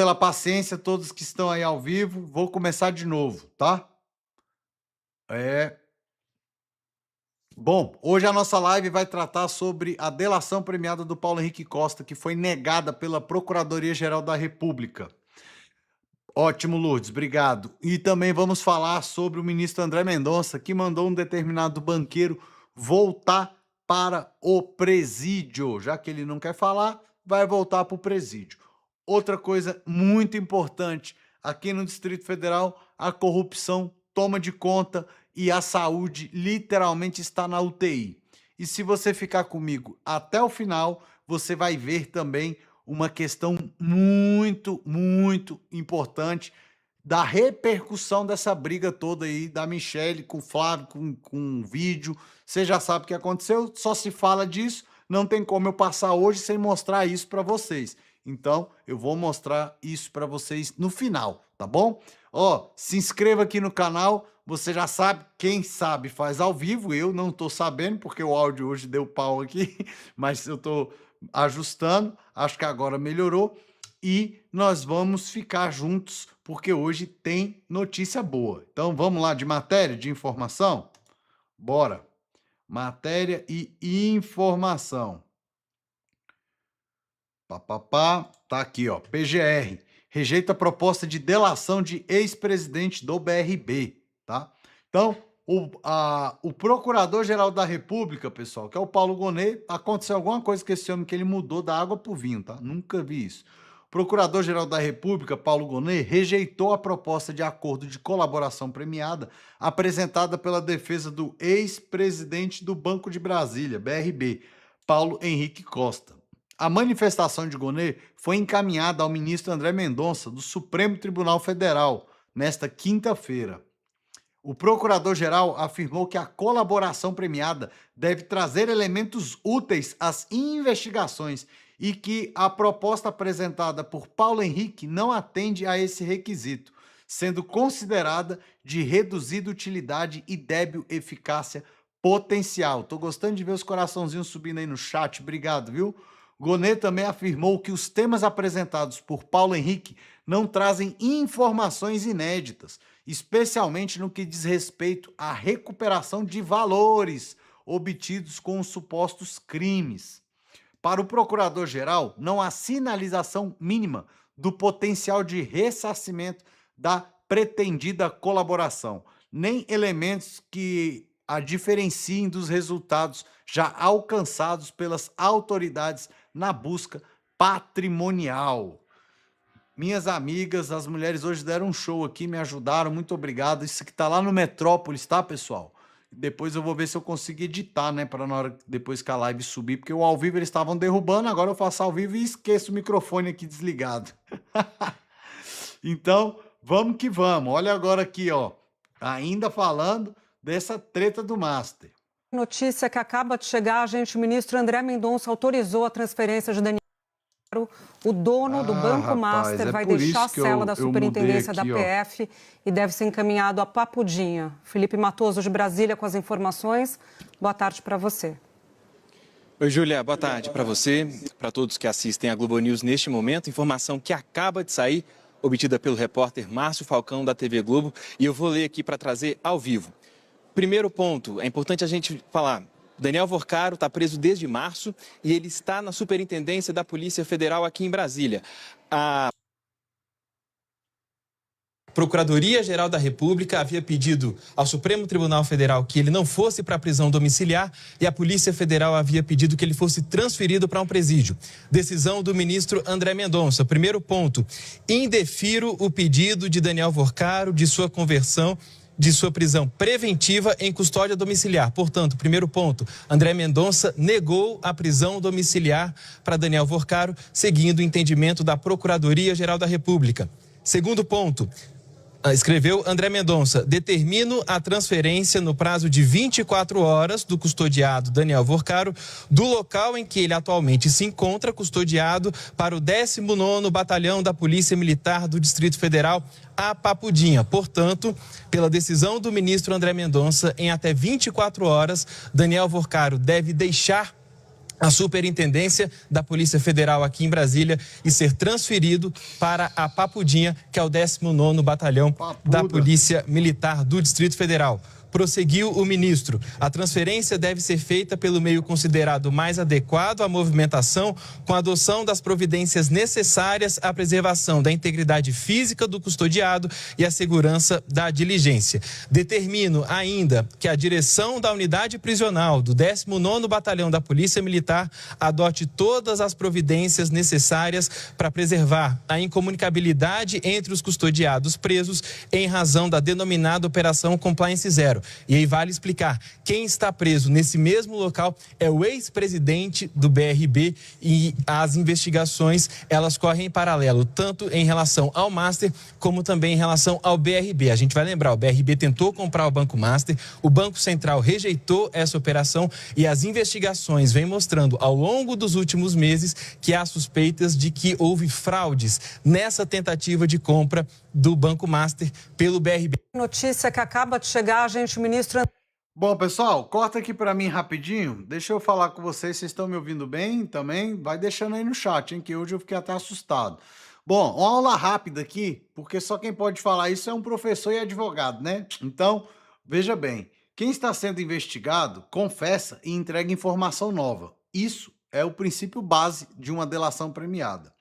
pela paciência, todos que estão aí ao vivo. Vou começar de novo, tá? Bom, hoje a nossa live vai tratar sobre a delação premiada do Paulo Henrique Costa, que foi negada pela Procuradoria-Geral da República. Ótimo, Lourdes, obrigado. E também vamos falar sobre o ministro André Mendonça, que mandou um determinado banqueiro voltar para o presídio. Já que ele não quer falar, vai voltar para o presídio. Outra coisa muito importante, aqui no Distrito Federal, a corrupção toma de conta e a saúde literalmente está na UTI. E se você ficar comigo até o final, você vai ver também uma questão muito, muito importante da repercussão dessa briga toda aí da Michelle com o Flávio, com o vídeo. Você já sabe o que aconteceu, só se fala disso, não tem como eu passar hoje sem mostrar isso para vocês. Então, eu vou mostrar isso para vocês no final, tá bom? Ó, se inscreva aqui no canal, você já sabe, quem sabe faz ao vivo, eu não tô sabendo, porque o áudio hoje deu pau aqui, mas eu tô ajustando, acho que agora melhorou, e nós vamos ficar juntos, porque hoje tem notícia boa. Então, vamos lá de matéria, de informação? Bora! Matéria e informação. Tá aqui, ó. PGR rejeita a proposta de delação de ex-presidente do BRB, tá? Então, o Procurador-Geral da República, pessoal, que é o Paulo Gonet, aconteceu alguma coisa com esse homem que ele mudou da água pro vinho, tá? Nunca vi isso. O Procurador-Geral da República, Paulo Gonet, rejeitou a proposta de acordo de colaboração premiada apresentada pela defesa do ex-presidente do Banco de Brasília, BRB, Paulo Henrique Costa. A manifestação de Gonet foi encaminhada ao ministro André Mendonça, do Supremo Tribunal Federal, nesta quinta-feira. O procurador-geral afirmou que a colaboração premiada deve trazer elementos úteis às investigações e que a proposta apresentada por Paulo Henrique não atende a esse requisito, sendo considerada de reduzida utilidade e débil eficácia potencial. Tô gostando de ver os coraçãozinhos subindo aí no chat, obrigado, viu? Gonet também afirmou que os temas apresentados por Paulo Henrique não trazem informações inéditas, especialmente no que diz respeito à recuperação de valores obtidos com os supostos crimes. Para o procurador-geral, não há sinalização mínima do potencial de ressarcimento da pretendida colaboração, nem elementos que a diferenciem dos resultados já alcançados pelas autoridades na busca patrimonial. Minhas amigas, as mulheres hoje deram um show aqui, me ajudaram, muito obrigado. Isso aqui tá lá no Metrópolis, tá, pessoal? Depois eu vou ver se eu consigo editar, né, para na hora depois que a live subir, porque o ao vivo eles estavam derrubando, agora eu faço ao vivo e esqueço o microfone aqui desligado. Então, vamos que vamos. Olha agora aqui, ó, ainda falando dessa treta do Master. Notícia que acaba de chegar, gente, o ministro André Mendonça autorizou a transferência de Daniel Vorcaro. O dono do Banco Master vai deixar a cela da superintendência da PF e deve ser encaminhado a Papudinha. Felipe Matoso, de Brasília, com as informações. Boa tarde para você. Oi, Júlia, boa tarde para você, para todos que assistem a Globo News neste momento. Informação que acaba de sair, obtida pelo repórter Márcio Falcão, da TV Globo, e eu vou ler aqui para trazer ao vivo. Primeiro ponto, é importante a gente falar, Daniel Vorcaro está preso desde março e ele está na Superintendência da Polícia Federal aqui em Brasília. A Procuradoria-Geral da República havia pedido ao Supremo Tribunal Federal que ele não fosse para a prisão domiciliar e a Polícia Federal havia pedido que ele fosse transferido para um presídio. Decisão do ministro André Mendonça. Primeiro ponto, indefiro o pedido de Daniel Vorcaro de sua conversão de sua prisão preventiva em custódia domiciliar. Portanto, primeiro ponto, André Mendonça negou a prisão domiciliar para Daniel Vorcaro, seguindo o entendimento da Procuradoria-Geral da República. Segundo ponto, escreveu André Mendonça, determino a transferência no prazo de 24 horas do custodiado Daniel Vorcaro do local em que ele atualmente se encontra custodiado para o 19º Batalhão da Polícia Militar do Distrito Federal, a Papudinha. Portanto, pela decisão do ministro André Mendonça, em até 24 horas, Daniel Vorcaro deve deixar a Superintendência da Polícia Federal aqui em Brasília e ser transferido para a Papudinha, que é o 19º Batalhão da Polícia Militar do Distrito Federal. Prosseguiu o ministro. A transferência deve ser feita pelo meio considerado mais adequado à movimentação, com a adoção das providências necessárias à preservação da integridade física do custodiado e à segurança da diligência. Determino ainda que a direção da unidade prisional do 19º Batalhão da Polícia Militar adote todas as providências necessárias para preservar a incomunicabilidade entre os custodiados presos em razão da denominada Operação Compliance Zero. E aí vale explicar, quem está preso nesse mesmo local é o ex-presidente do BRB e as investigações, elas correm em paralelo, tanto em relação ao Master, como também em relação ao BRB. A gente vai lembrar, o BRB tentou comprar o Banco Master, o Banco Central rejeitou essa operação e as investigações vêm mostrando ao longo dos últimos meses que há suspeitas de que houve fraudes nessa tentativa de compra do Banco Master pelo BRB. Notícia que acaba de chegar, gente, o ministro... Bom, pessoal, corta aqui para mim rapidinho. Deixa eu falar com vocês, vocês estão me ouvindo bem também? Vai deixando aí no chat, hein, que hoje eu fiquei até assustado. Bom, uma aula rápida aqui, porque só quem pode falar isso é um professor e advogado, né? Então, veja bem, quem está sendo investigado confessa e entrega informação nova. Isso é o princípio base de uma delação premiada.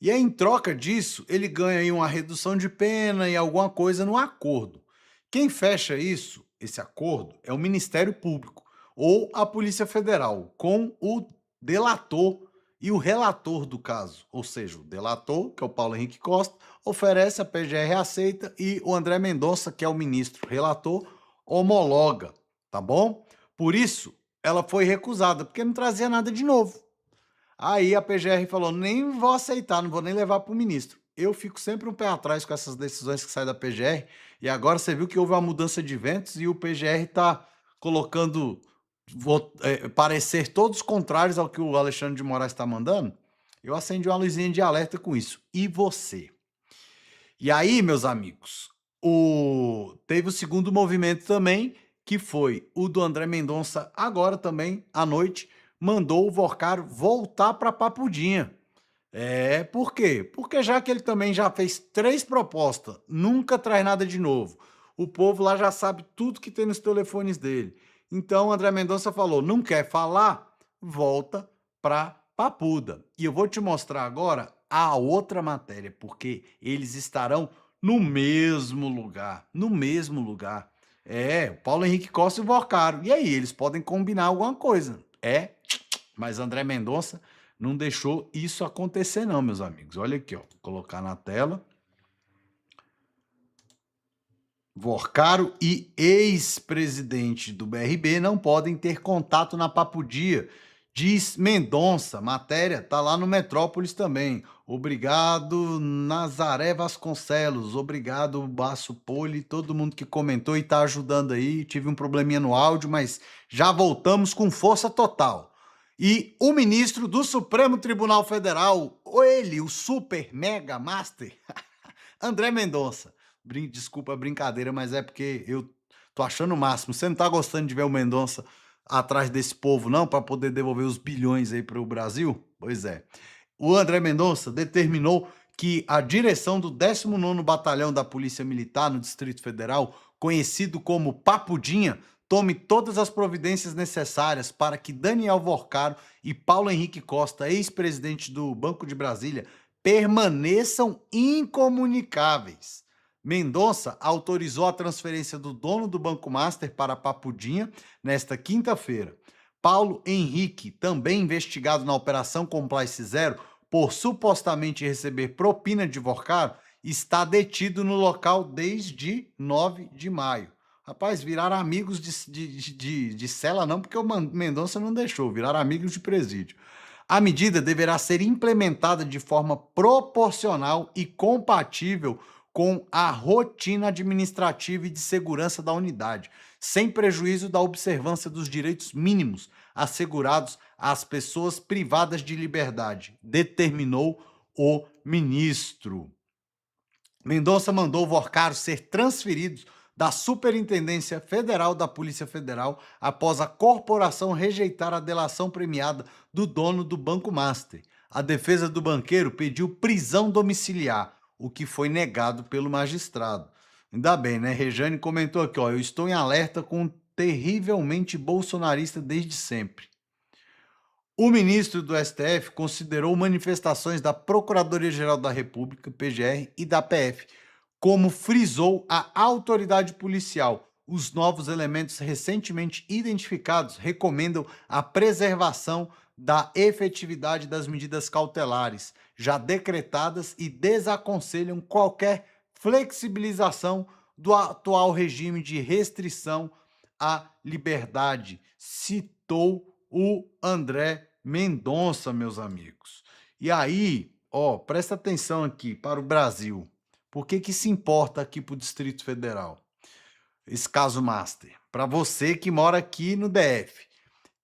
E aí, em troca disso, ele ganha aí uma redução de pena e alguma coisa no acordo. Quem fecha isso, esse acordo, é o Ministério Público ou a Polícia Federal, com o delator e o relator do caso. Ou seja, o delator, que é o Paulo Henrique Costa, oferece, a PGR aceita e o André Mendonça, que é o ministro relator, homologa, tá bom? Por isso, ela foi recusada, porque não trazia nada de novo. Aí a PGR falou, nem vou aceitar, não vou nem levar para o ministro. Eu fico sempre um pé atrás com essas decisões que saem da PGR, e agora você viu que houve uma mudança de ventos e o PGR está colocando parecer todos contrários ao que o Alexandre de Moraes está mandando. Eu acendi uma luzinha de alerta com isso. E você? E aí, meus amigos, teve o segundo movimento também, que foi o do André Mendonça, agora também, à noite, mandou o Vorcaro voltar para Papudinha. Por quê? Porque já que ele também já fez 3 propostas, nunca traz nada de novo. O povo lá já sabe tudo que tem nos telefones dele. Então, o André Mendonça falou, não quer falar? Volta para Papuda. E eu vou te mostrar agora a outra matéria, porque eles estarão no mesmo lugar. No mesmo lugar. O Paulo Henrique Costa e o Vorcaro. E aí, eles podem combinar alguma coisa. Mas André Mendonça não deixou isso acontecer não, meus amigos. Olha aqui, ó. Vou colocar na tela. Vorcaro e ex-presidente do BRB não podem ter contato na Papudia, diz Mendonça. Matéria tá lá no Metrópolis também. Obrigado, Nazaré Vasconcelos. Obrigado, Basso Poli, todo mundo que comentou e tá ajudando aí. Tive um probleminha no áudio, mas já voltamos com força total. E o ministro do Supremo Tribunal Federal, ele, o super mega master, André Mendonça. Desculpa a brincadeira, mas é porque eu tô achando o máximo. Você não tá gostando de ver o Mendonça atrás desse povo, não? Para poder devolver os bilhões aí para o Brasil? Pois é. O André Mendonça determinou que a direção do 19º Batalhão da Polícia Militar no Distrito Federal, conhecido como Papudinha, tome todas as providências necessárias para que Daniel Vorcaro e Paulo Henrique Costa, ex-presidente do Banco de Brasília, permaneçam incomunicáveis. Mendonça autorizou a transferência do dono do Banco Master para Papudinha nesta quinta-feira. Paulo Henrique, também investigado na Operação Compliance Zero por supostamente receber propina de Vorcaro, está detido no local desde 9 de maio. Rapaz, viraram amigos de cela não, porque o Mendonça não deixou, viraram amigos de presídio. A medida deverá ser implementada de forma proporcional e compatível com a rotina administrativa e de segurança da unidade, sem prejuízo da observância dos direitos mínimos assegurados às pessoas privadas de liberdade, determinou o ministro. Mendonça mandou Vorcaro ser transferido da Superintendência Federal da Polícia Federal após a corporação rejeitar a delação premiada do dono do Banco Master. A defesa do banqueiro pediu prisão domiciliar, o que foi negado pelo magistrado. Ainda bem, né? Rejane comentou aqui, ó, eu estou em alerta com um terrivelmente bolsonarista desde sempre. O ministro do STF considerou manifestações da Procuradoria-Geral da República, PGR, e da PF, como frisou a autoridade policial. Os novos elementos recentemente identificados recomendam a preservação da efetividade das medidas cautelares já decretadas e desaconselham qualquer flexibilização do atual regime de restrição à liberdade, citou o André Mendonça, meus amigos. E aí, ó, presta atenção aqui para o Brasil. Por que se importa aqui para o Distrito Federal? Esse caso Master. Para você que mora aqui no DF.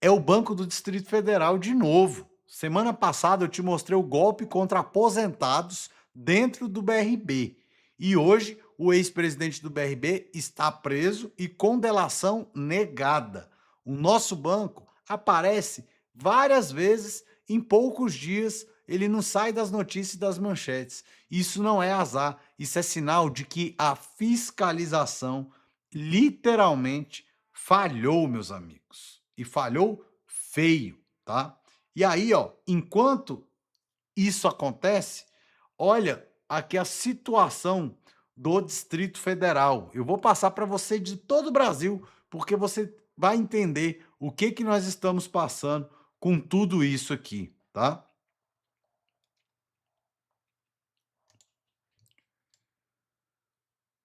É o Banco do Distrito Federal de novo. Semana passada eu te mostrei o golpe contra aposentados dentro do BRB. E hoje o ex-presidente do BRB está preso e com delação negada. O nosso banco aparece várias vezes em poucos dias. Ele não sai das notícias e das manchetes. Isso não é azar, isso é sinal de que a fiscalização literalmente falhou, meus amigos. E falhou feio, tá? E aí, ó, enquanto isso acontece, olha aqui a situação do Distrito Federal. Eu vou passar para você de todo o Brasil, porque você vai entender o que nós estamos passando com tudo isso aqui, tá?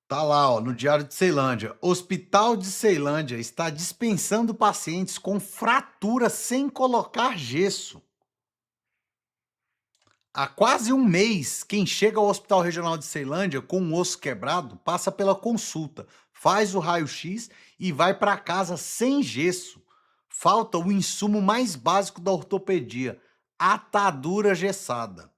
Tá lá, ó, no Diário de Ceilândia. Hospital de Ceilândia está dispensando pacientes com fratura sem colocar gesso. Há quase um mês, quem chega ao Hospital Regional de Ceilândia com um osso quebrado passa pela consulta, faz o raio-x e vai para casa sem gesso. Falta o insumo mais básico da ortopedia, atadura gessada.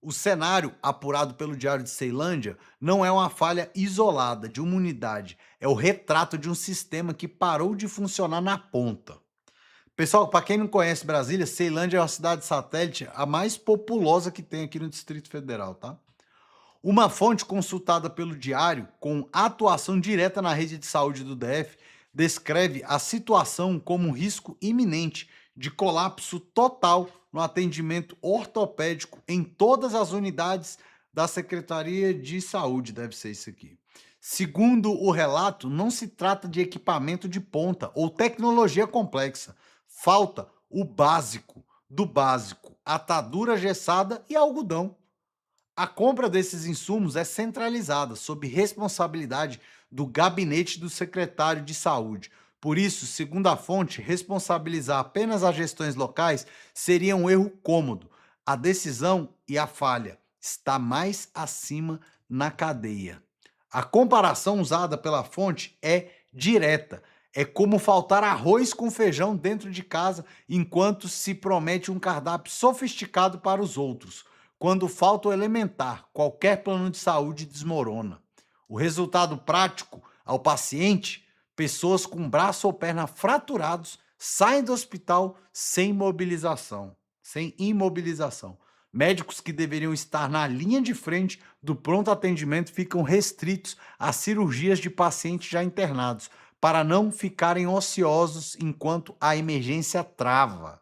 O cenário, apurado pelo Diário de Ceilândia, não é uma falha isolada de uma unidade, é o retrato de um sistema que parou de funcionar na ponta. Pessoal, para quem não conhece Brasília, Ceilândia é uma cidade satélite a mais populosa que tem aqui no Distrito Federal, tá? Uma fonte consultada pelo Diário, com atuação direta na rede de saúde do DF, descreve a situação como um risco iminente de colapso total no atendimento ortopédico em todas as unidades da Secretaria de Saúde, deve ser isso aqui. Segundo o relato, não se trata de equipamento de ponta ou tecnologia complexa. Falta o básico do básico, atadura gessada e algodão. A compra desses insumos é centralizada, sob responsabilidade do gabinete do secretário de Saúde. Por isso, segundo a fonte, responsabilizar apenas as gestões locais seria um erro cômodo. A decisão e a falha está mais acima na cadeia. A comparação usada pela fonte é direta. É como faltar arroz com feijão dentro de casa enquanto se promete um cardápio sofisticado para os outros. Quando falta o elementar, qualquer plano de saúde desmorona. O resultado prático ao paciente: pessoas com braço ou perna fraturados saem do hospital sem imobilização. Médicos que deveriam estar na linha de frente do pronto atendimento ficam restritos a cirurgias de pacientes já internados, para não ficarem ociosos enquanto a emergência trava.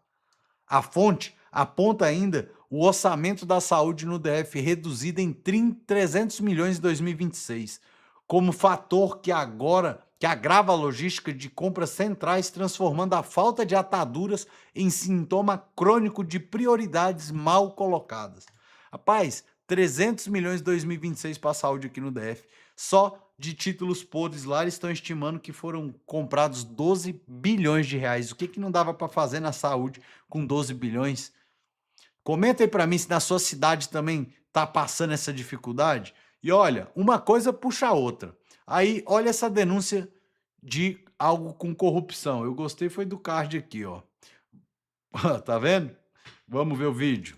A fonte aponta ainda o orçamento da saúde no DF reduzido em 300 milhões em 2026, como fator que agrava a logística de compras centrais, transformando a falta de ataduras em sintoma crônico de prioridades mal colocadas. Rapaz, 300 milhões em 2026 para a saúde aqui no DF. Só de títulos podres lá, eles estão estimando que foram comprados 12 bilhões de reais. O que não dava para fazer na saúde com 12 bilhões? Comenta aí para mim se na sua cidade também está passando essa dificuldade. E olha, uma coisa puxa a outra. Aí, olha essa denúncia de algo com corrupção. Eu gostei, foi do card aqui, ó. Tá vendo? Vamos ver o vídeo.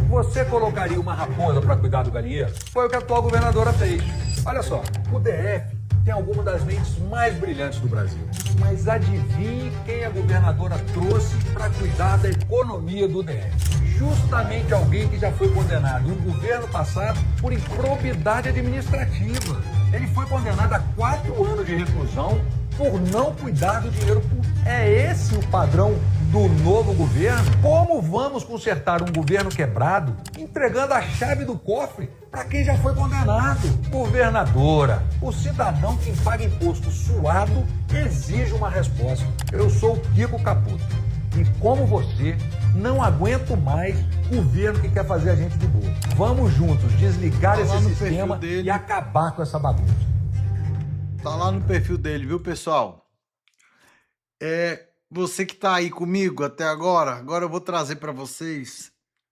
Você colocaria uma raposa para cuidar do galinheiro? Foi o que a atual governadora fez. Olha só, o DF tem algumas das mentes mais brilhantes do Brasil. Mas adivinhe quem a governadora trouxe para cuidar da economia do DF? Justamente alguém que já foi condenado no governo passado por improbidade administrativa. Ele foi condenado a 4 anos de reclusão por não cuidar do dinheiro público. É esse o padrão do novo governo? Como vamos consertar um governo quebrado entregando a chave do cofre para quem já foi condenado? Governadora, o cidadão que paga imposto suado exige uma resposta. Eu sou o Kiko Caputo e, como você, não aguento mais governo que quer fazer a gente de boa. Vamos juntos desligar esse sistema e acabar com essa bagunça. Tá lá no perfil dele, viu, pessoal? Você que tá aí comigo até agora eu vou trazer para vocês.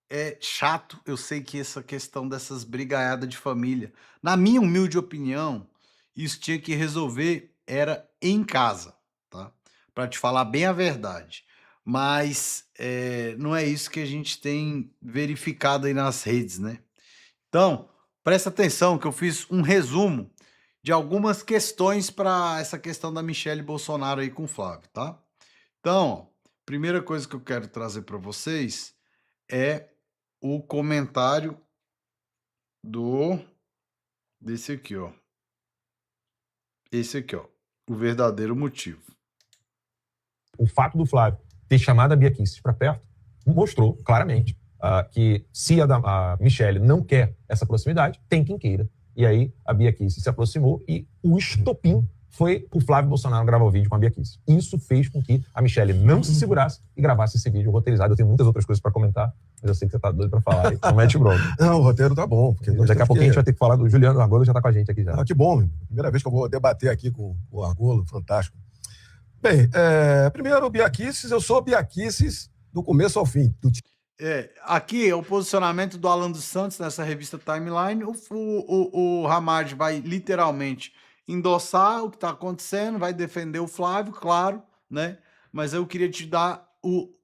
É chato, eu sei que essa questão dessas brigaiadas de família, na minha humilde opinião, isso tinha que resolver era em casa, tá? Para te falar bem a verdade. Mas não é isso que a gente tem verificado aí nas redes, né? Então, presta atenção que eu fiz um resumo de algumas questões para essa questão da Michelle Bolsonaro aí com o Flávio, tá? Então, ó, primeira coisa que eu quero trazer para vocês é o comentário desse aqui, ó. Esse aqui, ó. O verdadeiro motivo. O fato do Flávio ter chamado a Bia Kicis para perto mostrou claramente que se a Michelle não quer essa proximidade, tem quem queira. E aí a Bia Kicis se aproximou e o estopim foi o Flávio Bolsonaro gravar o vídeo com a Bia Kicis. Isso fez com que a Michelle não se segurasse e gravasse esse vídeo roteirizado. Eu tenho muitas outras coisas para comentar, mas eu sei que você tá doido para falar. Então mete bronca. Não, o roteiro tá bom. Porque daqui a pouquinho a gente vai ter que falar do Juliano Argolo, já tá com a gente aqui já. Que bom. Primeira vez que eu vou debater aqui com o Argolo, fantástico. Bem, primeiro, Bia Kicis, eu sou Bia Kicis do começo ao fim. Aqui é o posicionamento do Alan dos Santos nessa revista Timeline. O Ramad vai literalmente endossar o que está acontecendo, vai defender o Flávio, claro, né? Mas eu queria te dar,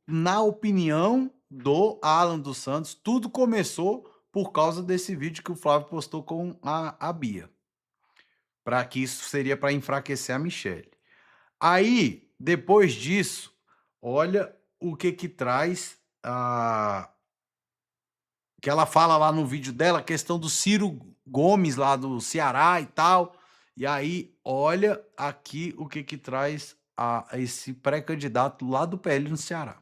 na opinião do Alan dos Santos, tudo começou por causa desse vídeo que o Flávio postou com a Bia. Para que isso seria para enfraquecer a Michelle. Aí, depois disso, olha o que traz que ela fala lá no vídeo dela, a questão do Ciro Gomes lá do Ceará e tal. E aí, olha aqui o que traz esse pré-candidato lá do PL no Ceará.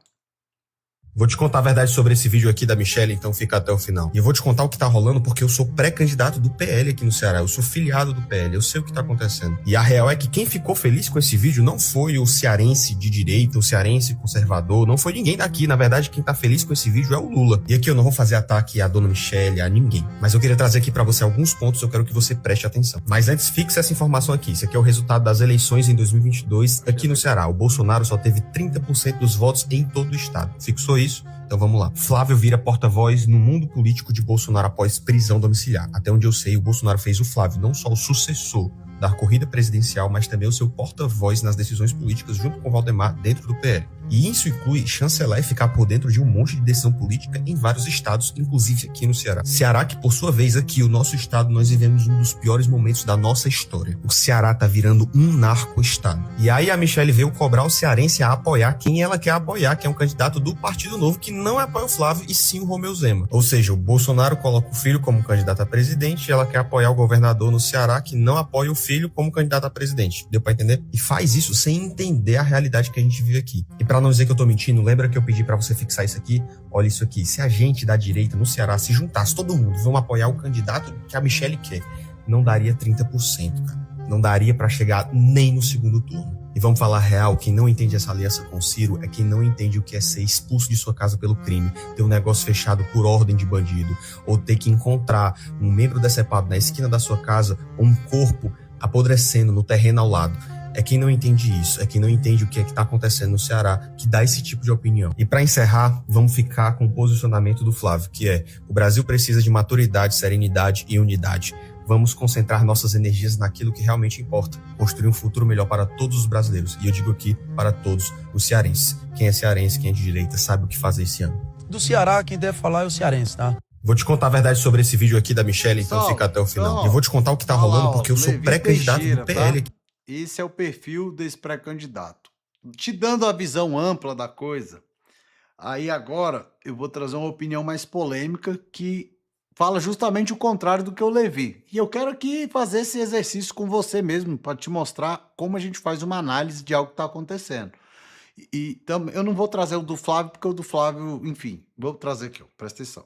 Vou te contar a verdade sobre esse vídeo aqui da Michelle, então fica até o final. E eu vou te contar o que tá rolando porque eu sou pré-candidato do PL aqui no Ceará. Eu sou filiado do PL, eu sei o que tá acontecendo. E a real é que quem ficou feliz com esse vídeo não foi o cearense de direita, o cearense conservador, não foi ninguém daqui. Na verdade, quem tá feliz com esse vídeo é o Lula. E aqui eu não vou fazer ataque à dona Michelle, a ninguém. Mas eu queria trazer aqui pra você alguns pontos, eu quero que você preste atenção. Mas antes, fixe essa informação aqui. Isso aqui é o resultado das eleições em 2022 aqui no Ceará. O Bolsonaro só teve 30% dos votos em todo o estado. Fixou isso? Então vamos lá. Flávio vira porta-voz no mundo político de Bolsonaro após prisão domiciliar. Até onde eu sei, o Bolsonaro fez o Flávio não só o sucessor da corrida presidencial, mas também o seu porta-voz nas decisões políticas junto com o Valdemar dentro do PL. E isso inclui chancelar e ficar por dentro de um monte de decisão política em vários estados, inclusive aqui no Ceará. Ceará que, por sua vez, aqui, o nosso estado, nós vivemos um dos piores momentos da nossa história. O Ceará tá virando um narco-estado. E aí a Michelle veio cobrar o cearense a apoiar quem ela quer apoiar, que é um candidato do Partido Novo, que não apoia o Flávio e sim o Romeu Zema. Ou seja, o Bolsonaro coloca o filho como candidato a presidente e ela quer apoiar o governador no Ceará, que não apoia o filho como candidato a presidente. Deu pra entender? E faz isso sem entender a realidade que a gente vive aqui. E pra não dizer que eu tô mentindo, lembra que eu pedi pra você fixar isso aqui? Olha isso aqui. Se a gente da direita no Ceará se juntasse, todo mundo, vamos apoiar o candidato que a Michelle quer, não daria 30%, cara. Não daria pra chegar nem no segundo turno. E vamos falar real, quem não entende essa aliança com o Ciro é quem não entende o que é ser expulso de sua casa pelo crime, ter um negócio fechado por ordem de bandido, ou ter que encontrar um membro decepado na esquina da sua casa, ou um corpo apodrecendo no terreno ao lado. É quem não entende isso, é quem não entende o que é que está acontecendo no Ceará, que dá esse tipo de opinião. E para encerrar, vamos ficar com o posicionamento do Flávio, que é: o Brasil precisa de maturidade, serenidade e unidade. Vamos concentrar nossas energias naquilo que realmente importa, construir um futuro melhor para todos os brasileiros. E eu digo aqui, para todos os cearenses. Quem é cearense, quem é de direita, sabe o que fazer esse ano. Do Ceará, quem deve falar é o cearense, tá? Vou te contar a verdade sobre esse vídeo aqui da Michelle, então fica até o final. Eu vou te contar o que tá rolando, porque eu sou pré-candidato do PL. Tá? Esse é o perfil desse pré-candidato. Te dando a visão ampla da coisa, aí agora eu vou trazer uma opinião mais polêmica que fala justamente o contrário do que eu levi. E eu quero aqui fazer esse exercício com você mesmo, para te mostrar como a gente faz uma análise de algo que está acontecendo. E também eu não vou trazer o do Flávio, porque o do Flávio, enfim, vou trazer aqui, ó, presta atenção.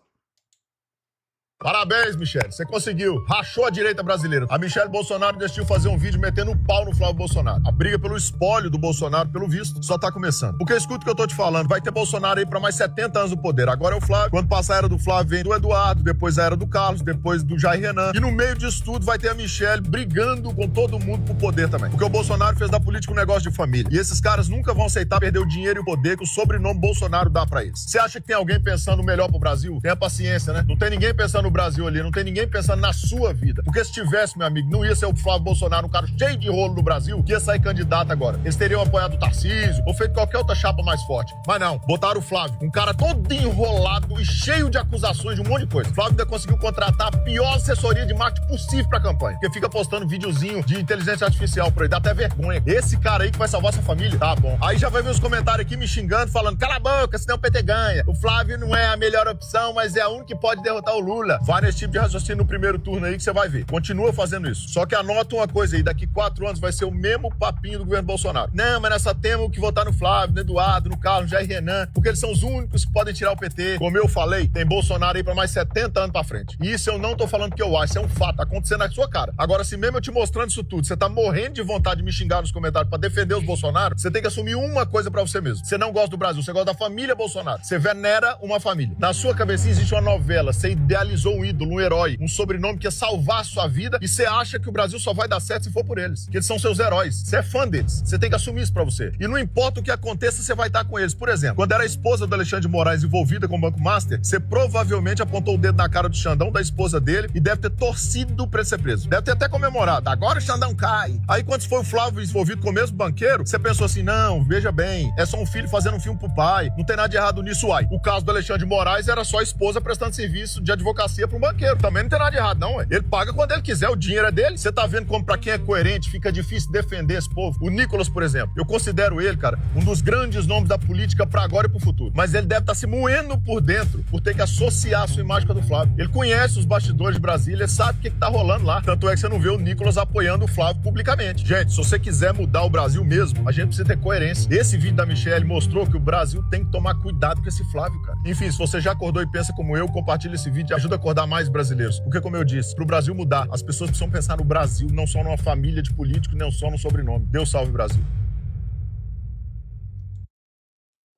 Parabéns, Michele. Você conseguiu. Rachou a direita brasileira. A Michele Bolsonaro decidiu fazer um vídeo metendo um pau no Flávio Bolsonaro. A briga pelo espólio do Bolsonaro, pelo visto, só tá começando. Porque escuta o que eu tô te falando. Vai ter Bolsonaro aí pra mais 70 anos no poder. Agora é o Flávio. Quando passar a era do Flávio, vem do Eduardo. Depois a era do Carlos. Depois do Jair Renan. E no meio disso tudo vai ter a Michele brigando com todo mundo pro poder também. Porque o Bolsonaro fez da política um negócio de família. E esses caras nunca vão aceitar perder o dinheiro e o poder que o sobrenome Bolsonaro dá pra eles. Você acha que tem alguém pensando melhor pro Brasil? Tenha paciência, né? Não tem ninguém pensando no Brasil ali. Não tem ninguém pensando na sua vida. Porque se tivesse, meu amigo, não ia ser o Flávio Bolsonaro, um cara cheio de rolo no Brasil, que ia sair candidato agora. Eles teriam apoiado o Tarcísio ou feito qualquer outra chapa mais forte. Mas não, botaram o Flávio, um cara todo enrolado e cheio de acusações de um monte de coisa. O Flávio ainda conseguiu contratar a pior assessoria de marketing possível pra campanha. Porque fica postando videozinho de inteligência artificial por aí, dá até vergonha. Esse cara aí que vai salvar sua família, tá bom. Aí já vai ver os comentários aqui me xingando, falando, cala a boca, senão o PT ganha. O Flávio não é a melhor opção, mas é a única que pode derrotar o Lula. Vai nesse tipo de raciocínio no primeiro turno aí que você vai ver. Continua fazendo isso. Só que anota uma coisa aí, daqui 4 anos vai ser o mesmo papinho do governo Bolsonaro. Não, mas nessa temos que votar no Flávio, no Eduardo, no Carlos, no Jair Renan, porque eles são os únicos que podem tirar o PT. Como eu falei, tem Bolsonaro aí pra mais 70 anos pra frente. E isso eu não tô falando que eu acho, isso é um fato, tá acontecendo na sua cara. Agora, se mesmo eu te mostrando isso tudo, você tá morrendo de vontade de me xingar nos comentários pra defender os Bolsonaro, você tem que assumir uma coisa pra você mesmo. Você não gosta do Brasil, você gosta da família Bolsonaro. Você venera uma família. Na sua cabecinha existe uma novela, você idealizou um ídolo, um herói, um sobrenome que ia salvar a sua vida e você acha que o Brasil só vai dar certo se for por eles. Que eles são seus heróis. Você é fã deles. Você tem que assumir isso pra você. E não importa o que aconteça, você vai estar com eles. Por exemplo, quando era a esposa do Alexandre de Moraes envolvida com o Banco Master, você provavelmente apontou o dedo na cara do Xandão, da esposa dele, e deve ter torcido pra ele ser preso. Deve ter até comemorado. Agora o Xandão cai. Aí quando foi o Flávio envolvido com o mesmo banqueiro, você pensou assim, não, veja bem, é só um filho fazendo um filme pro pai. Não tem nada de errado nisso, uai. O caso do Alexandre de Moraes era só a esposa prestando serviço de advocacia pra um banqueiro. Também não tem nada de errado, não, ué. Ele paga quando ele quiser, o dinheiro é dele. Você tá vendo como pra quem é coerente fica difícil defender esse povo. O Nicolas, por exemplo, eu considero ele, cara, um dos grandes nomes da política pra agora e pro futuro. Mas ele deve estar se moendo por dentro por ter que associar a sua imagem com a do Flávio. Ele conhece os bastidores de Brasília, ele sabe o que tá rolando lá. Tanto é que você não vê o Nicolas apoiando o Flávio publicamente. Gente, se você quiser mudar o Brasil mesmo, a gente precisa ter coerência. Esse vídeo da Michelle mostrou que o Brasil tem que tomar cuidado com esse Flávio, cara. Enfim, se você já acordou e pensa como eu, compartilha esse vídeo e ajuda a acordar mais brasileiros. Porque, como eu disse, pro Brasil mudar, as pessoas precisam pensar no Brasil, não só numa família de políticos, não só no sobrenome. Deus salve o Brasil.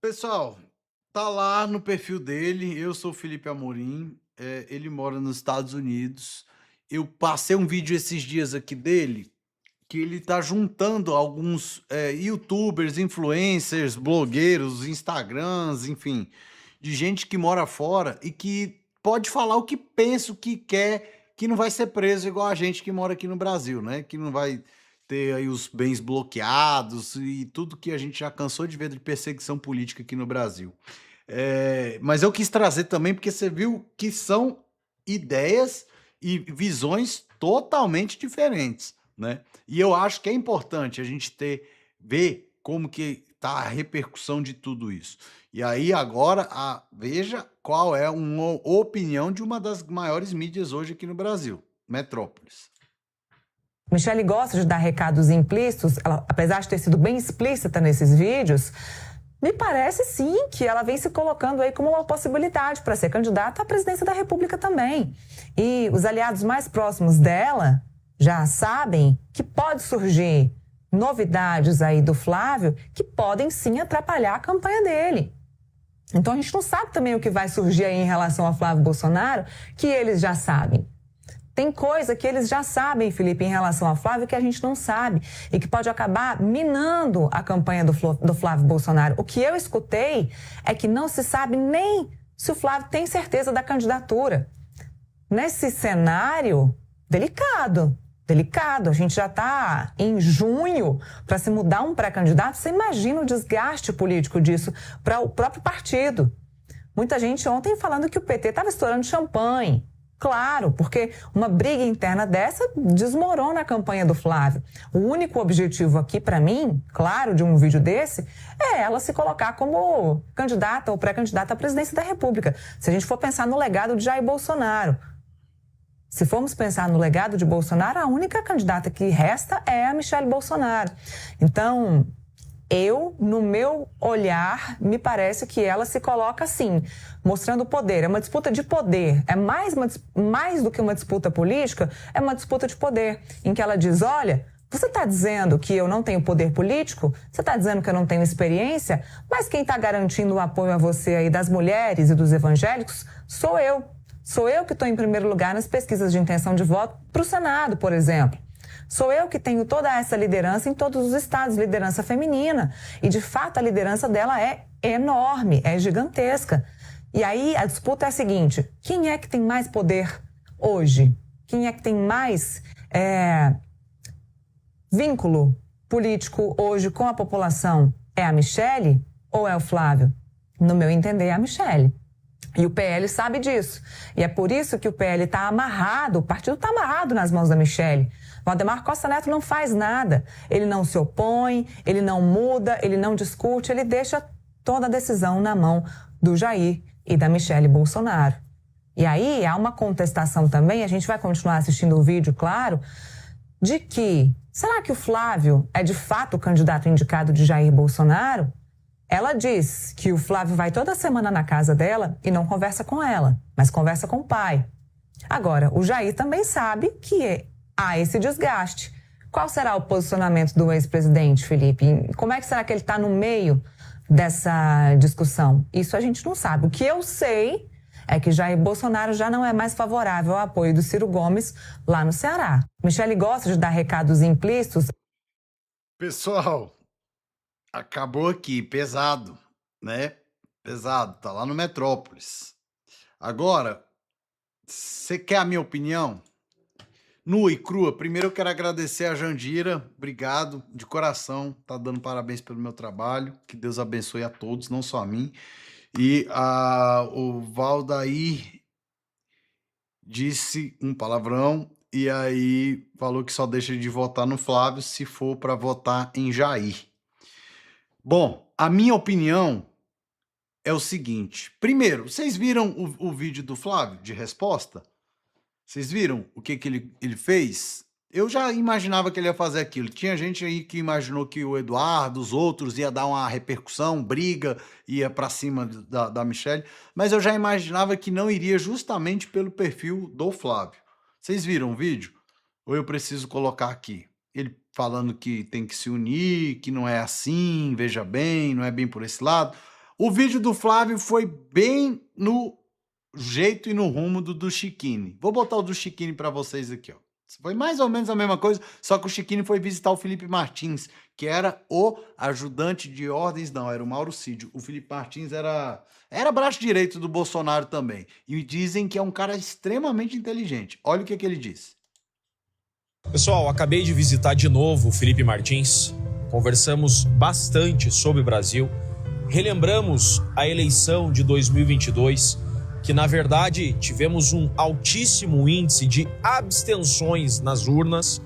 Pessoal, tá lá no perfil dele, eu sou o Felipe Amorim, ele mora nos Estados Unidos. Eu passei um vídeo esses dias aqui dele, que ele tá juntando alguns youtubers, influencers, blogueiros, instagrams, enfim, de gente que mora fora e que pode falar o que pensa, o que quer, que não vai ser preso igual a gente que mora aqui no Brasil, né? Que não vai ter aí os bens bloqueados e tudo que a gente já cansou de ver de perseguição política aqui no Brasil. Mas eu quis trazer também porque você viu que são ideias e visões totalmente diferentes, né? E eu acho que é importante a gente ver como que tá a repercussão de tudo isso. E aí agora veja qual é uma opinião de uma das maiores mídias hoje aqui no Brasil, Metrópolis. Michele gosta de dar recados implícitos, ela, apesar de ter sido bem explícita nesses vídeos, me parece sim que ela vem se colocando aí como uma possibilidade para ser candidata à presidência da República também. E os aliados mais próximos dela já sabem que pode surgir novidades aí do Flávio que podem sim atrapalhar a campanha dele. Então a gente não sabe também o que vai surgir aí em relação a Flávio Bolsonaro, que eles já sabem. Tem coisa que eles já sabem, Felipe, em relação a Flávio, que a gente não sabe e que pode acabar minando a campanha do Flávio Bolsonaro. O que eu escutei é que não se sabe nem se o Flávio tem certeza da candidatura. Nesse cenário delicado, a gente já está em junho para se mudar um pré-candidato. Você imagina o desgaste político disso para o próprio partido. Muita gente ontem falando que o PT estava estourando champanhe. Claro, porque uma briga interna dessa desmorona a campanha do Flávio. O único objetivo aqui, para mim, claro, de um vídeo desse, é ela se colocar como candidata ou pré-candidata à presidência da República. Se a gente for pensar no legado de Jair Bolsonaro. Se formos pensar no legado de Bolsonaro, a única candidata que resta é a Michelle Bolsonaro. Então, no meu olhar, me parece que ela se coloca assim, mostrando poder. É uma disputa de poder. É mais do que uma disputa política, é uma disputa de poder, em que ela diz, olha, você está dizendo que eu não tenho poder político? Você está dizendo que eu não tenho experiência? Mas quem está garantindo o apoio a você aí das mulheres e dos evangélicos sou eu. Sou eu que estou em primeiro lugar nas pesquisas de intenção de voto para o Senado, por exemplo. Sou eu que tenho toda essa liderança em todos os estados, liderança feminina. E, de fato, a liderança dela é enorme, é gigantesca. E aí a disputa é a seguinte, quem é que tem mais poder hoje? Quem é que tem mais vínculo político hoje com a população? É a Michelle ou é o Flávio? No meu entender, é a Michelle. E o PL sabe disso. E é por isso que o PL está amarrado, o partido está amarrado nas mãos da Michelle. Valdemar Costa Neto não faz nada. Ele não se opõe, ele não muda, ele não discute, ele deixa toda a decisão na mão do Jair e da Michelle Bolsonaro. E aí há uma contestação também, a gente vai continuar assistindo o vídeo, claro, de que, será que o Flávio é de fato o candidato indicado de Jair Bolsonaro? Ela diz que o Flávio vai toda semana na casa dela e não conversa com ela, mas conversa com o pai. Agora, o Jair também sabe que há esse desgaste. Qual será o posicionamento do ex-presidente, Felipe? Como é que será que ele está no meio dessa discussão? Isso a gente não sabe. O que eu sei é que Jair Bolsonaro já não é mais favorável ao apoio do Ciro Gomes lá no Ceará. Michelle gosta de dar recados implícitos. Pessoal, acabou aqui, pesado, né? Pesado, tá lá no Metrópolis. Agora, você quer a minha opinião? Nua e crua, primeiro eu quero agradecer a Jandira, obrigado, de coração, tá dando parabéns pelo meu trabalho, que Deus abençoe a todos, não só a mim. E o Valdair disse um palavrão e aí falou que só deixa de votar no Flávio se for para votar em Jair. Bom, a minha opinião é o seguinte. Primeiro, vocês viram o vídeo do Flávio de resposta? Vocês viram o que ele fez? Eu já imaginava que ele ia fazer aquilo. Tinha gente aí que imaginou que o Eduardo, os outros, ia dar uma repercussão, briga, ia para cima da Michelle, mas eu já imaginava que não iria justamente pelo perfil do Flávio. Vocês viram o vídeo? Ou eu preciso colocar aqui? Ele falando que tem que se unir, que não é assim, veja bem, não é bem por esse lado. O vídeo do Flávio foi bem no jeito e no rumo do Chiquini. Vou botar o do Chiquini para vocês aqui, ó. Foi mais ou menos a mesma coisa, só que o Chiquini foi visitar o Felipe Martins, que era o ajudante de ordens, não, era o Mauro Cid. O Felipe Martins era braço direito do Bolsonaro também. E dizem que é um cara extremamente inteligente. Olha o que ele disse. Pessoal, acabei de visitar de novo o Felipe Martins. Conversamos bastante sobre o Brasil. Relembramos a eleição de 2022, que na verdade tivemos um altíssimo índice de abstenções nas urnas.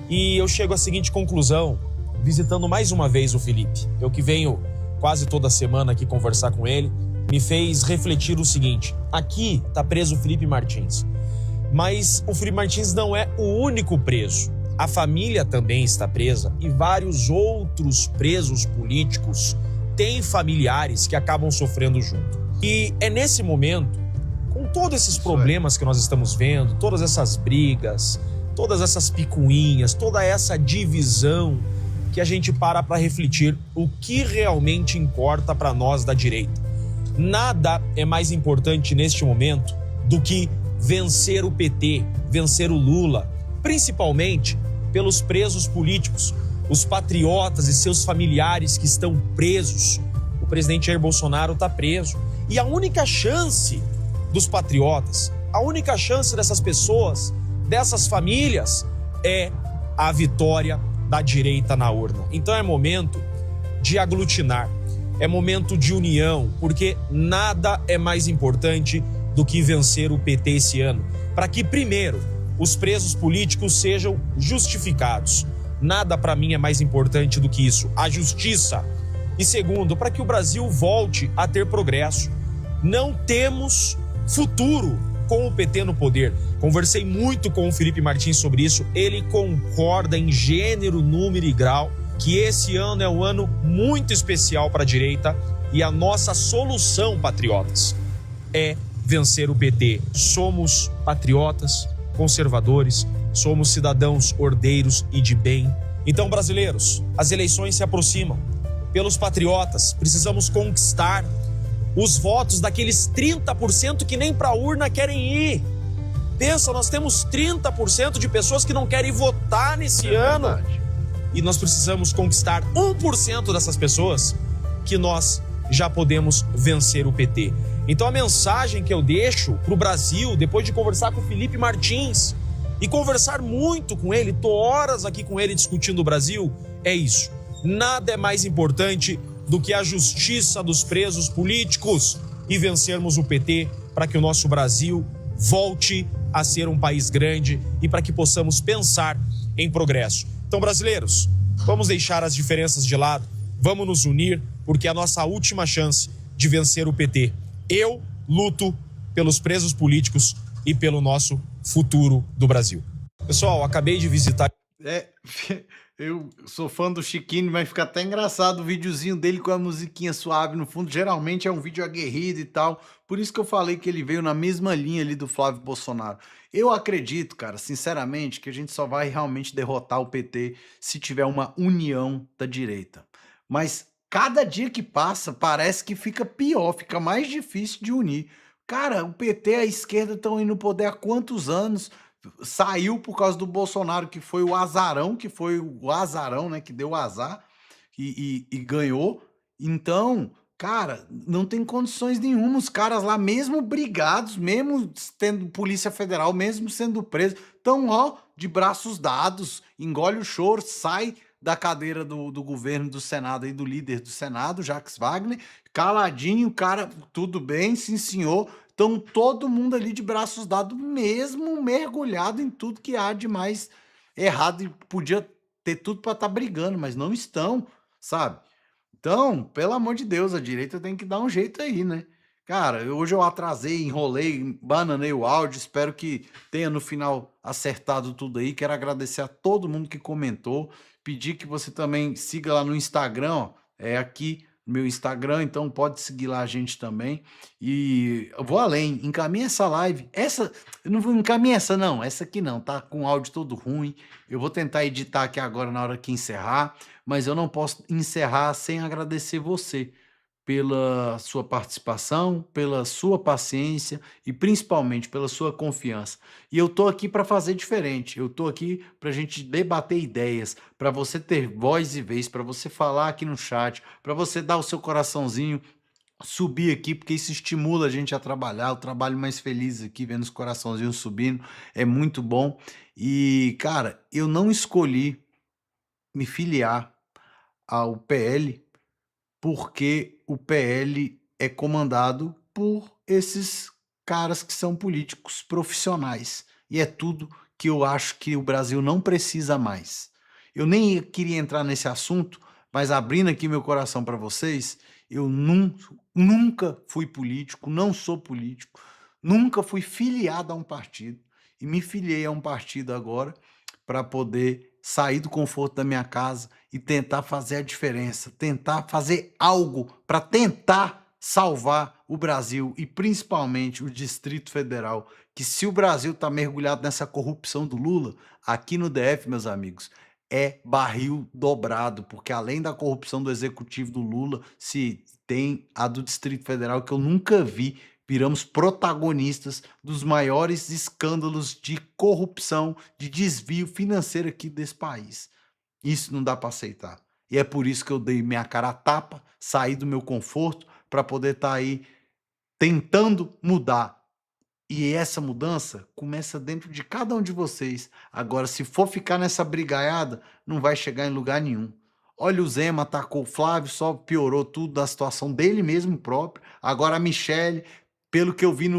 E eu chego à seguinte conclusão, visitando mais uma vez o Felipe. Eu que venho quase toda semana aqui conversar com ele, me fez refletir o seguinte: aqui está preso o Felipe Martins. Mas o Felipe Martins não é o único preso. A família também está presa e vários outros presos políticos têm familiares que acabam sofrendo junto. E é nesse momento, com todos esses problemas que nós estamos vendo, todas essas brigas, todas essas picuinhas, toda essa divisão, que a gente para refletir o que realmente importa para nós da direita. Nada é mais importante neste momento do que vencer o PT, vencer o Lula, principalmente pelos presos políticos, os patriotas e seus familiares que estão presos. O presidente Jair Bolsonaro está preso. E a única chance dos patriotas, a única chance dessas pessoas, dessas famílias, é a vitória da direita na urna. Então é momento de aglutinar. é momento de união, porque nada é mais importante do que vencer o PT esse ano, para que, primeiro, os presos políticos sejam justificados. Nada para mim é mais importante do que isso, a justiça. E segundo, para que o Brasil volte a ter progresso. Não temos futuro com o PT no poder. Conversei muito com o Felipe Martins sobre isso, ele concorda em gênero, número e grau que esse ano é um ano muito especial para a direita e a nossa solução, patriotas, é vencer o PT. Somos patriotas, conservadores, somos cidadãos ordeiros e de bem. Então, brasileiros, as eleições se aproximam. Pelos patriotas, precisamos conquistar os votos daqueles 30% que nem para a urna querem ir. Pensa, nós temos 30% de pessoas que não querem votar nesse ano. Verdade. E nós precisamos conquistar 1% dessas pessoas que nós já podemos vencer o PT. Então a mensagem que eu deixo para o Brasil, depois de conversar com o Felipe Martins e conversar muito com ele, tô horas aqui com ele discutindo o Brasil, é isso. Nada é mais importante do que a justiça dos presos políticos e vencermos o PT para que o nosso Brasil volte a ser um país grande e para que possamos pensar em progresso. Então, brasileiros, vamos deixar as diferenças de lado, vamos nos unir, porque é a nossa última chance de vencer o PT. Eu luto pelos presos políticos e pelo nosso futuro do Brasil. Pessoal, acabei de visitar... Eu sou fã do Chiquinho, mas fica até engraçado o videozinho dele com a musiquinha suave no fundo. Geralmente é um vídeo aguerrido e tal. Por isso que eu falei que ele veio na mesma linha ali do Flávio Bolsonaro. Eu acredito, cara, sinceramente, que a gente só vai realmente derrotar o PT se tiver uma união da direita. Mas cada dia que passa, parece que fica pior, fica mais difícil de unir. Cara, o PT e a esquerda estão indo no poder há quantos anos? Saiu por causa do Bolsonaro, que foi o azarão, né, que deu azar e ganhou. Então, cara, não tem condições nenhuma. Os caras lá, mesmo brigados, mesmo tendo Polícia Federal, mesmo sendo presos, estão, ó, de braços dados, engole o choro, sai da cadeira do governo do Senado e do líder do Senado, Jacques Wagner, caladinho, cara, tudo bem, sim senhor. Então, todo mundo ali de braços dados, mesmo mergulhado em tudo que há de mais errado. E podia ter tudo para estar brigando, mas não estão, sabe? Então, pelo amor de Deus, a direita tem que dar um jeito aí, né? Cara, hoje eu atrasei, enrolei, bananei o áudio. Espero que tenha no final acertado tudo aí. Quero agradecer a todo mundo que comentou. Pedir que você também siga lá no Instagram, ó. É aqui meu Instagram, então pode seguir lá a gente também. E eu vou além, encaminha essa live. Eu não vou encaminhar essa não, essa aqui não, tá com o áudio todo ruim. Eu vou tentar editar aqui agora na hora que encerrar, mas eu não posso encerrar sem agradecer você pela sua participação, pela sua paciência e principalmente pela sua confiança. E eu tô aqui para fazer diferente. Eu tô aqui para a gente debater ideias, para você ter voz e vez, para você falar aqui no chat, para você dar o seu coraçãozinho, subir aqui, porque isso estimula a gente a trabalhar. Eu trabalho mais feliz aqui, vendo os coraçãozinhos subindo, é muito bom. E, cara, eu não escolhi me filiar ao PL porque o PL é comandado por esses caras que são políticos profissionais. E é tudo que eu acho que o Brasil não precisa mais. Eu nem queria entrar nesse assunto, mas abrindo aqui meu coração para vocês, eu nunca fui político, não sou político, nunca fui filiado a um partido. E me filiei a um partido agora para poder sair do conforto da minha casa e tentar fazer a diferença, tentar fazer algo para tentar salvar o Brasil e principalmente o Distrito Federal, que se o Brasil está mergulhado nessa corrupção do Lula, aqui no DF, meus amigos, é barril dobrado, porque além da corrupção do executivo do Lula, se tem a do Distrito Federal, que eu nunca vi. Viramos protagonistas dos maiores escândalos de corrupção, de desvio financeiro aqui desse país. Isso não dá para aceitar. E é por isso que eu dei minha cara a tapa, saí do meu conforto para poder estar aí tentando mudar. E essa mudança começa dentro de cada um de vocês. Agora, se for ficar nessa brigaiada, não vai chegar em lugar nenhum. Olha, o Zema atacou o Flávio, só piorou tudo da situação dele mesmo próprio. Agora a Michelle, pelo que eu vi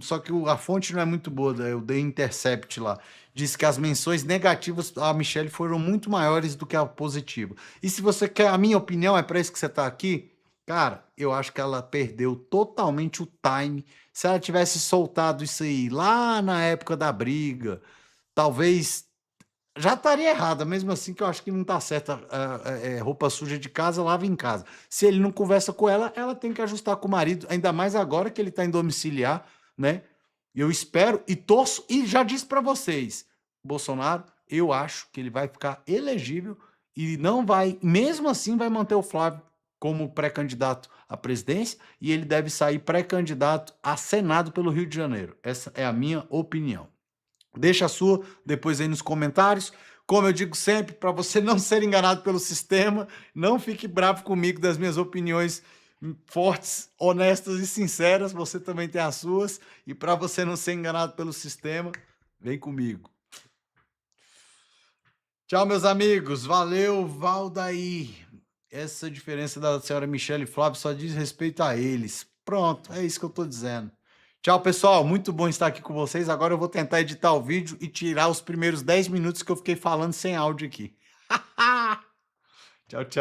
só que a fonte não é muito boa, eu dei Intercept lá. Diz que as menções negativas a Michelle foram muito maiores do que a positiva. E se você quer a minha opinião, é para isso que você tá aqui? Cara, eu acho que ela perdeu totalmente o time. Se ela tivesse soltado isso aí lá na época da briga, talvez já estaria errada, mesmo assim, que eu acho que não tá certa. Roupa suja de casa, lava em casa. Se ele não conversa com ela, ela tem que ajustar com o marido, ainda mais agora que ele tá em domiciliar, né? Eu espero e torço, e já disse para vocês, Bolsonaro, eu acho que ele vai ficar elegível e não vai, mesmo assim, vai manter o Flávio como pré-candidato à presidência e ele deve sair pré-candidato a Senado pelo Rio de Janeiro. Essa é a minha opinião. Deixa a sua depois aí nos comentários. Como eu digo sempre, para você não ser enganado pelo sistema, não fique bravo comigo das minhas opiniões fortes, honestas e sinceras. Você também tem as suas. E para você não ser enganado pelo sistema, vem comigo. Tchau, meus amigos. Valeu, Valdair. Essa diferença da senhora Michelle e Flávio só diz respeito a eles. Pronto, é isso que eu tô dizendo. Tchau, pessoal. Muito bom estar aqui com vocês. Agora eu vou tentar editar o vídeo e tirar os primeiros 10 minutos que eu fiquei falando sem áudio aqui. Tchau, tchau.